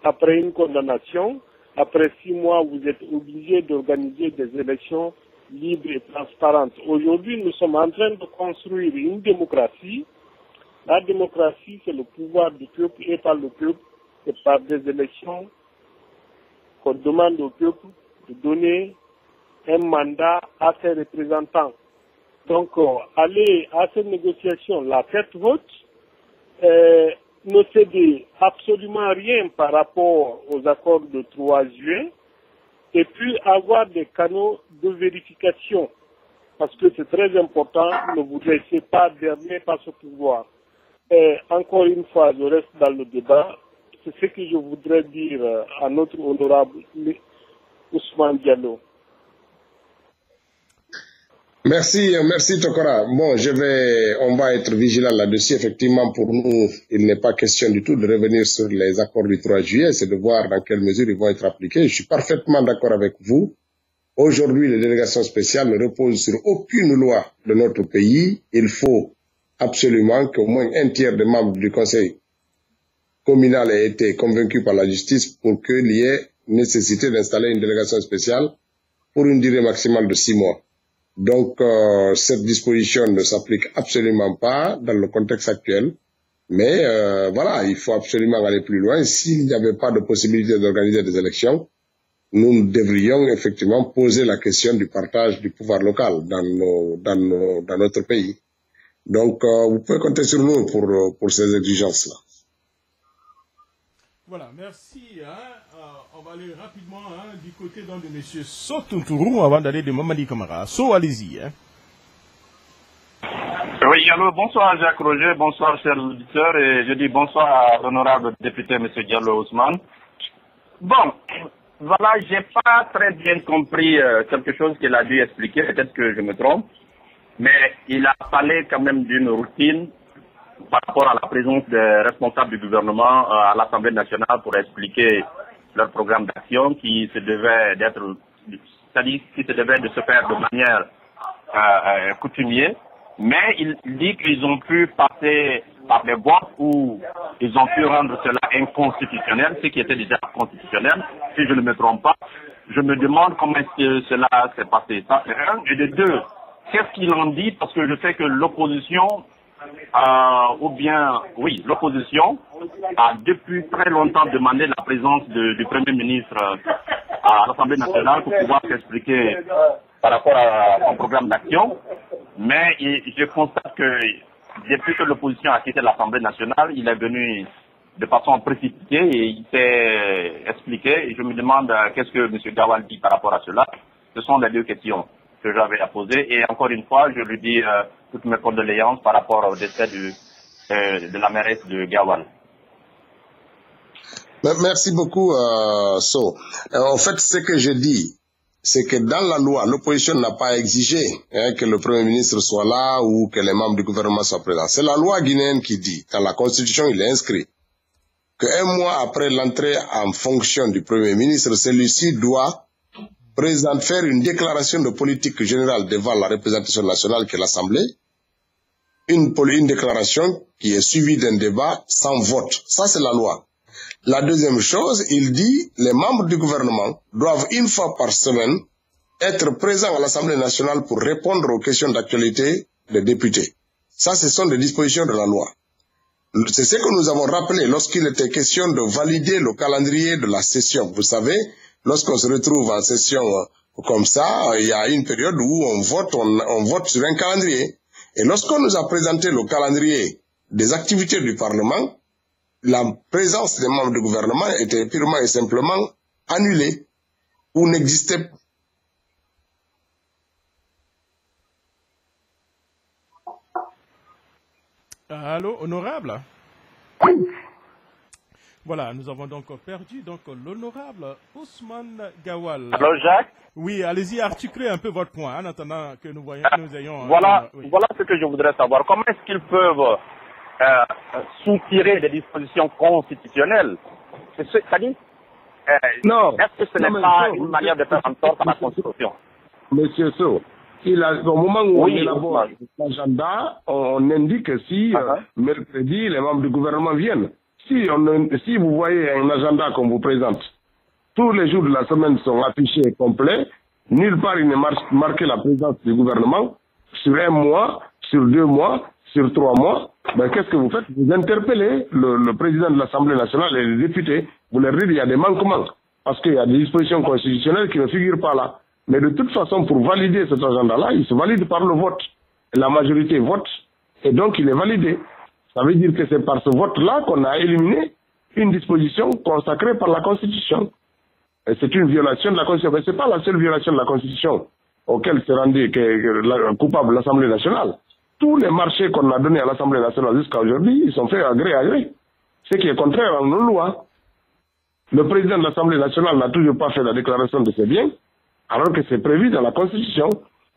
après une condamnation, après 6 mois, vous êtes obligé d'organiser des élections libres et transparentes. Aujourd'hui, nous sommes en train de construire une démocratie. La démocratie, c'est le pouvoir du peuple et par le peuple, et par des élections qu'on demande au peuple de donner un mandat à ses représentants. Donc, aller à ces négociations, la tête haute, ne céder absolument rien par rapport aux accords de 3 juin et puis avoir des canaux de vérification. Parce que c'est très important, ne vous laissez pas berner par ce pouvoir. Et encore une fois, je reste dans le débat. C'est ce que je voudrais dire à notre honorable Ousmane Diallo. Merci Tokora. Bon, on va être vigilant là-dessus. Effectivement, pour nous, il n'est pas question du tout de revenir sur les accords du 3 juillet, c'est de voir dans quelle mesure ils vont être appliqués. Je suis parfaitement d'accord avec vous. Aujourd'hui, les délégations spéciales ne reposent sur aucune loi de notre pays. Il faut absolument qu'au moins un tiers des membres du conseil communal ait été convaincu par la justice pour qu'il y ait nécessité d'installer une délégation spéciale pour une durée maximale de 6 mois. Donc, cette disposition ne s'applique absolument pas dans le contexte actuel. Mais voilà, il faut absolument aller plus loin. S'il n'y avait pas de possibilité d'organiser des élections, nous devrions effectivement poser la question du partage du pouvoir local dans notre pays. Donc, vous pouvez compter sur nous pour ces exigences-là. Voilà, merci. On va aller rapidement du côté de M. Sotuntourou avant d'aller de Mamadi Kamara. Allez-y. Oui, allô, bonsoir Jacques Roger, bonsoir chers auditeurs, et je dis bonsoir à l'honorable député M. Diallo Ousmane. Bon, voilà, j'ai pas très bien compris quelque chose qu'il a dû expliquer, peut-être que je me trompe, mais il a parlé quand même d'une routine par rapport à la présence des responsables du gouvernement à l'Assemblée nationale pour expliquer leur programme d'action qui se devait d'être, c'est-à-dire qui se devait de se faire de manière coutumière, mais il dit qu'ils ont pu passer par des votes où ils ont pu rendre cela inconstitutionnel, ce qui était déjà constitutionnel, si je ne me trompe pas. Je me demande comment est-ce que cela s'est passé. Ça, c'est un. Et de deux, qu'est-ce qu'il en dit? Parce que je sais que l'opposition, l'opposition a depuis très longtemps demandé la présence du Premier ministre à l'Assemblée nationale pour pouvoir s'expliquer par rapport à son programme d'action. Mais je constate que depuis que l'opposition a quitté l'Assemblée nationale, il est venu de façon précipitée et il s'est expliqué. Et je me demande qu'est-ce que M. Gawal dit par rapport à cela. Ce sont les deux questions que j'avais à poser. Et encore une fois, je lui dis toutes mes condoléances par rapport au décès de la mairesse de Gawal. Merci beaucoup, So. En fait, ce que je dis, c'est que dans la loi, l'opposition n'a pas exigé que le Premier ministre soit là ou que les membres du gouvernement soient présents. C'est la loi guinéenne qui dit, dans la Constitution, il est inscrit, qu'un mois après l'entrée en fonction du Premier ministre, celui-ci doit faire une déclaration de politique générale devant la représentation nationale qui est l'Assemblée, une déclaration qui est suivie d'un débat sans vote. Ça, c'est la loi. La deuxième chose, il dit les membres du gouvernement doivent une fois par semaine être présents à l'Assemblée nationale pour répondre aux questions d'actualité des députés. Ça, ce sont des dispositions de la loi. C'est ce que nous avons rappelé lorsqu'il était question de valider le calendrier de la session. Vous savez, lorsqu'on se retrouve en session comme ça, il y a une période où on vote sur un calendrier. Et lorsqu'on nous a présenté le calendrier des activités du Parlement, la présence des membres du gouvernement était purement et simplement annulée ou n'existait pas. Allô, honorable? Voilà, nous avons donc perdu l'honorable Ousmane Gawal. Allô, Jacques? Oui, allez-y, articulez un peu votre point en attendant que nous ayons... Voilà ce que je voudrais savoir. Comment est-ce qu'ils peuvent soutirer des dispositions constitutionnelles? C'est-à-dire, est-ce que ce n'est pas une manière de faire en sorte à la Constitution? Monsieur So, au moment où on élabore l'agenda, on indique si mercredi les membres du gouvernement viennent. Si vous voyez un agenda qu'on vous présente, tous les jours de la semaine sont affichés complets, nulle part il n'est marqué la présence du gouvernement, sur un mois, sur 2 mois, sur 3 mois, ben, qu'est-ce que vous faites? Vous interpellez le président de l'Assemblée nationale et les députés, vous leur dites qu'il y a des manquements, parce qu'il y a des dispositions constitutionnelles qui ne figurent pas là. Mais de toute façon, pour valider cet agenda-là, il se valide par le vote. La majorité vote, et donc il est validé. Ça veut dire que c'est par ce vote-là qu'on a éliminé une disposition consacrée par la Constitution. Et c'est une violation de la Constitution. Mais ce n'est pas la seule violation de la Constitution auquel s'est rendu coupable l'Assemblée nationale. Tous les marchés qu'on a donnés à l'Assemblée nationale jusqu'à aujourd'hui, ils sont faits à gré à gré. Ce qui est contraire à nos lois. Le président de l'Assemblée nationale n'a toujours pas fait la déclaration de ses biens, alors que c'est prévu dans la Constitution.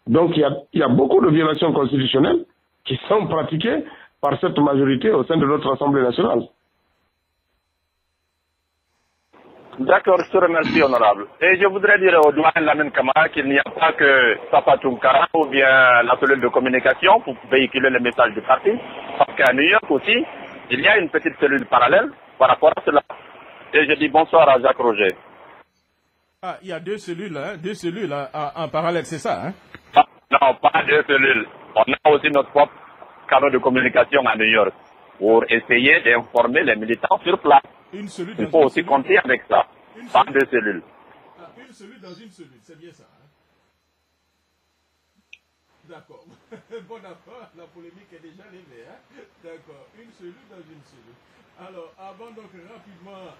Donc il y a beaucoup de violations constitutionnelles qui sont pratiquées par cette majorité au sein de notre Assemblée nationale. D'accord, je te remercie, honorable. Et je voudrais dire au doyen Lamine Camara qu'il n'y a pas que Safa Tounkara ou bien la cellule de communication pour véhiculer les messages du parti, parce qu'à New York aussi, il y a une petite cellule parallèle par rapport à cela. Et je dis bonsoir à Jacques Roger. Ah, il y a deux cellules en parallèle, c'est ça, hein? Non, pas deux cellules. On a aussi notre propre canal de communication à New York pour essayer d'informer les militants sur place. Une cellule Il faut aussi compter avec ça. Pas deux cellules. Ah, une cellule dans une cellule, c'est bien ça. Hein? D'accord. Bon d'accord, la polémique est déjà levée. Hein? D'accord, une cellule dans une cellule. Alors, avant donc rapidement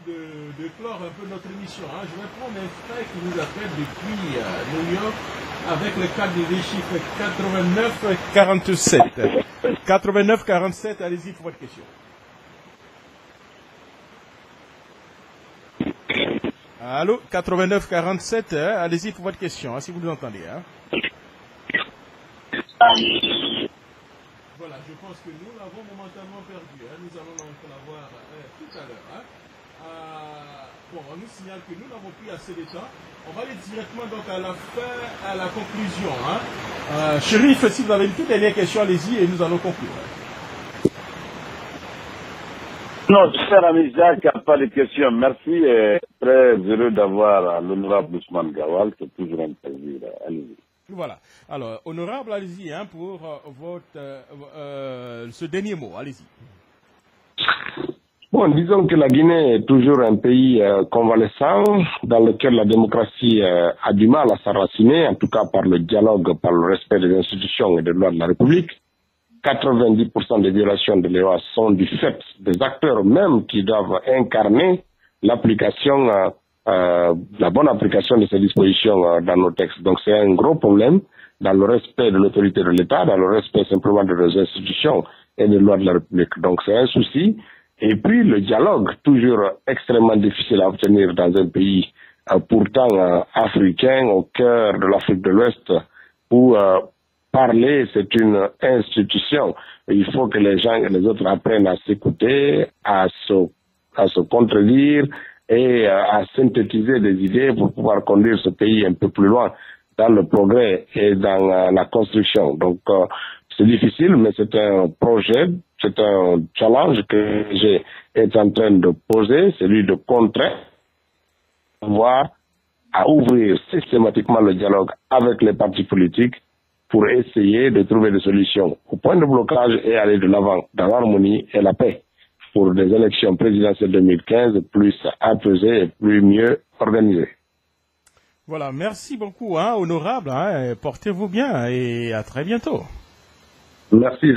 de clore un peu notre émission, hein, je vais prendre un frère qui nous appelle depuis New York avec le cadre des chiffres 89-47. 89-47, allez-y pour votre question. Allô, 89-47, hein, allez-y pour votre question, hein, si vous nous entendez. Hein. Voilà, je pense que nous l'avons momentanément perdu. Hein. Nous allons donc l'avoir tout à l'heure. Hein. Bon, on nous signale que nous n'avons plus assez de temps. On va aller directement donc à la fin, à la conclusion. Hein. Chérif, si vous avez une toute dernière question, allez-y et nous allons conclure. Non, cher ami Jacques, pas de questions. Merci et très heureux d'avoir l'honorable Ousmane Gawal. C'est toujours un plaisir. Allez-y. Voilà. Alors, honorable, allez-y hein, pour ce dernier mot. Allez-y. Bon, disons que la Guinée est toujours un pays convalescent dans lequel la démocratie a du mal à s'enraciner, en tout cas par le dialogue, par le respect des institutions et des lois de la République. 90% des violations de l'EOA sont du fait des acteurs même qui doivent incarner l'application, la bonne application de ces dispositions dans nos textes. Donc c'est un gros problème dans le respect de l'autorité de l'État, dans le respect simplement de nos institutions et des lois de la République. Donc c'est un souci. Et puis le dialogue, toujours extrêmement difficile à obtenir dans un pays pourtant africain, au cœur de l'Afrique de l'Ouest, où parler, c'est une institution. Il faut que les gens et les autres apprennent à s'écouter, à se contredire et à synthétiser des idées pour pouvoir conduire ce pays un peu plus loin dans le progrès et dans la construction. Donc, c'est difficile, mais c'est un projet, c'est un challenge que j'ai été en train de poser, celui de contrer, voir à ouvrir systématiquement le dialogue avec les partis politiques pour essayer de trouver des solutions au point de blocage et aller de l'avant dans l'harmonie et la paix pour des élections présidentielles 2015 plus apaisées et plus mieux organisées. Voilà, merci beaucoup, hein, honorable, hein, portez-vous bien et à très bientôt. Merci.